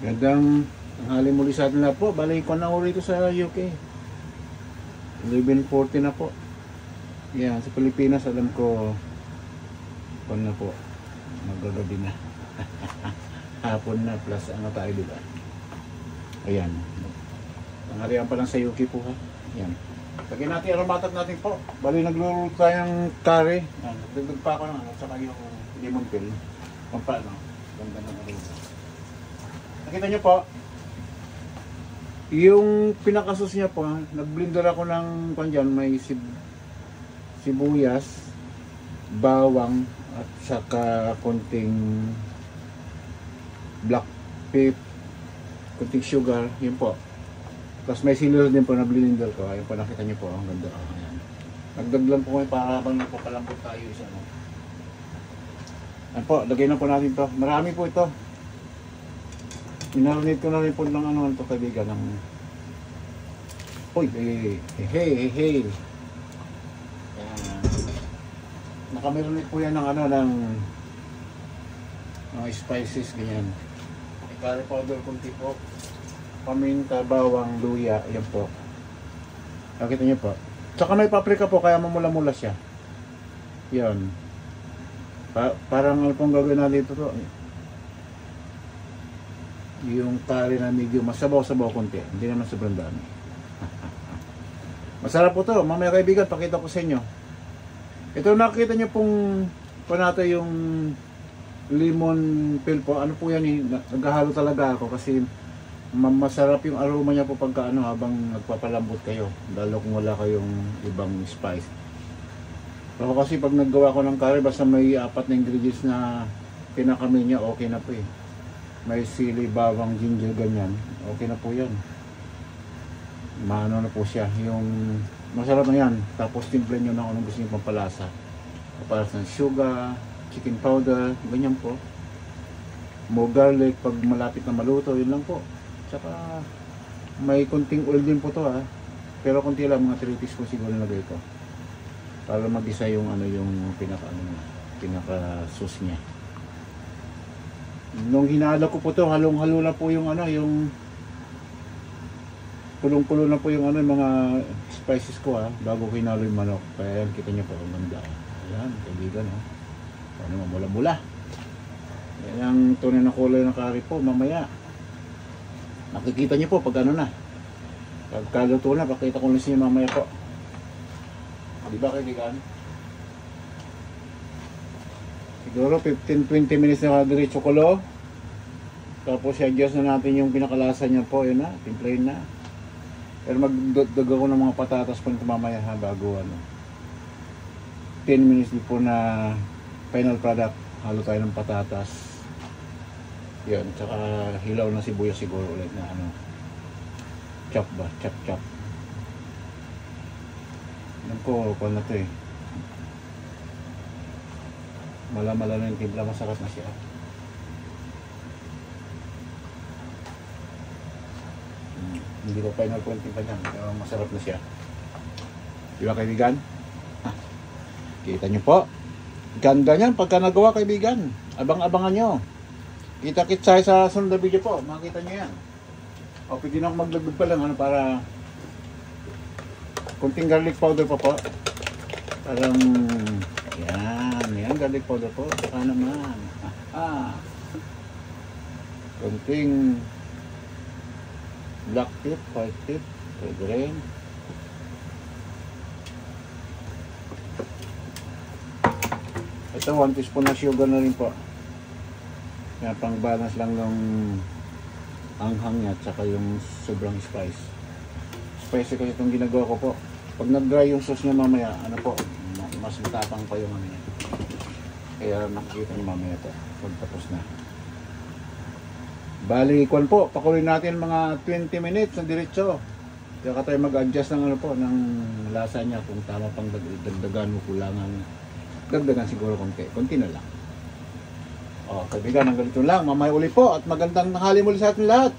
Gandang tanghali muli sa atin na po. Balik ko na ulit sa UK. 11:40 na po. Yan, sa Pilipinas alam ko kung na po. Magagabi na. Hapon na plus ano tayo, diba? Ayan. Tanghalian pa lang sa UK po, ha. Yan. Lagyan natin aromatic natin po. Bali nagluluto tayong curry. Yan. Dagdag pa ako ng ano, saka yung lemon pill. Kung paano. Ganda na naluto. Nakita nyo po, yung pinakasos niya po, nag-blender ako ng kanyan, may sibuyas, bawang, at saka konting black pepper, konting sugar, yun po. Tapos may sili din po na blender ko, ayun po, nakita nyo po, ang ganda. Ayan. Nagdaglan po kayo para habang nagpapalambot tayo isa. No? Ayan po, lagay na po natin to. Marami po ito. Minarinate ko na rin po ng ano ito, kaibigan, ng uy, hey. Nakamarinate po yan ng ano, ng mga spices, ganyan. Curry powder, kunti po, paminta, bawang, luya, yan po. Nakita niyo po. Tsaka may paprika po, kaya mamula-mula siya. Yan. Parang ano pong gagawin na dito to. Yung curry na medyo masabaw-sabaw konti. Hindi naman sobrang dami. Masarap po to. Mamaya kaibigan, pakita ko sa inyo. Ito nakita nyo pong natin yung lemon pill po. Ano po yan eh. Naghahalo talaga ako kasi masarap yung aroma niya po pagka ano, habang nagpapalambot kayo. Lalo kung wala kayong ibang spice. Pero kasi pag naggawa ko ng curry, basta may 4 na ingredients na pinakami niya, okay na po eh. May sili, bawang, ginger, ganyan. Okay na po yan. Maano na po siya. Yung masarap na yan. Tapos timple nyo na kung anong gusto nyo pampalasa. Pampalas ng sugar, chicken powder, ganyan po. More garlic pag malapit na maluto, yun lang po. Tsaka may konting oil din po to, ha. Pero konti lang, mga 3 teaspoon siguro nilagay ko. Para mag-isa yung ano, yung pinaka sauce niya. Nung hinalo ko po to, halong-halo na po yung ano, yung pulong-pulo na po yung ano, yung mga spices ko, ha, bago ko hinalo yung manok. Kaya yan, kita nyo po, ang ganda. Ayan, kaibigan, ha. Ano, mamula-mula. Yan ang tunay na kulay ng curry po, mamaya. Nakikita nyo po pag ano na. Pagkaluto na, pakita ko lang sa inyo mamaya po. Diba, kaibigan? Siguro 15-20 minutes na diretso kulo. Tapos i-adjust na natin yung pinakalasa niya po. Yun na, timplahin na. Pero magdagdag ako ng mga patatas po nito mamaya, ha, bago ano. 10 minutes po na final product. Halo tayo ng patatas. Yan, tsaka hilaw na sibuyas siguro ulit na ano. Chop ba? Chop. Yan po, kung na to eh. Mala-mala na yung timpla, masarap na siya. Hindi ko final pointing pa dyan, pero masarap na siya. Diba, kaibigan? Kita nyo po. Ganda nyan pagka nagawa, kaibigan. Abang-abangan nyo. Kita-kits sa sunod na video po. Makita nyo yan. O, pwede na ako maglagdag pa lang, ano, para kunting garlic powder pa po. Parang yan, garlic powder po. Saka naman konting black tip, white tip, pwede rin. Ito 1 teaspoon na sugar na rin po. Yan, pang balance lang ng anghang niya at saka yung sobrang spicy kasi itong ginagawa ko po. Pag nag-dry yung sauce niya mamaya, ano po, mas matapang pa yung ano niya. Kaya nakikita niyo mamaya ito pag tapos na. Bali, kwan po, pakuloy natin mga 20 minutes na diretso. Kaya tayo mag-adjust ng ano po, ng lasa niya kung tama pang dagdagan o kulangan. Dagdagan siguro konti na lang. O, kaibigan, hanggang dito lang. Mamaya uli po at magandang tanghali muli sa ating lahat.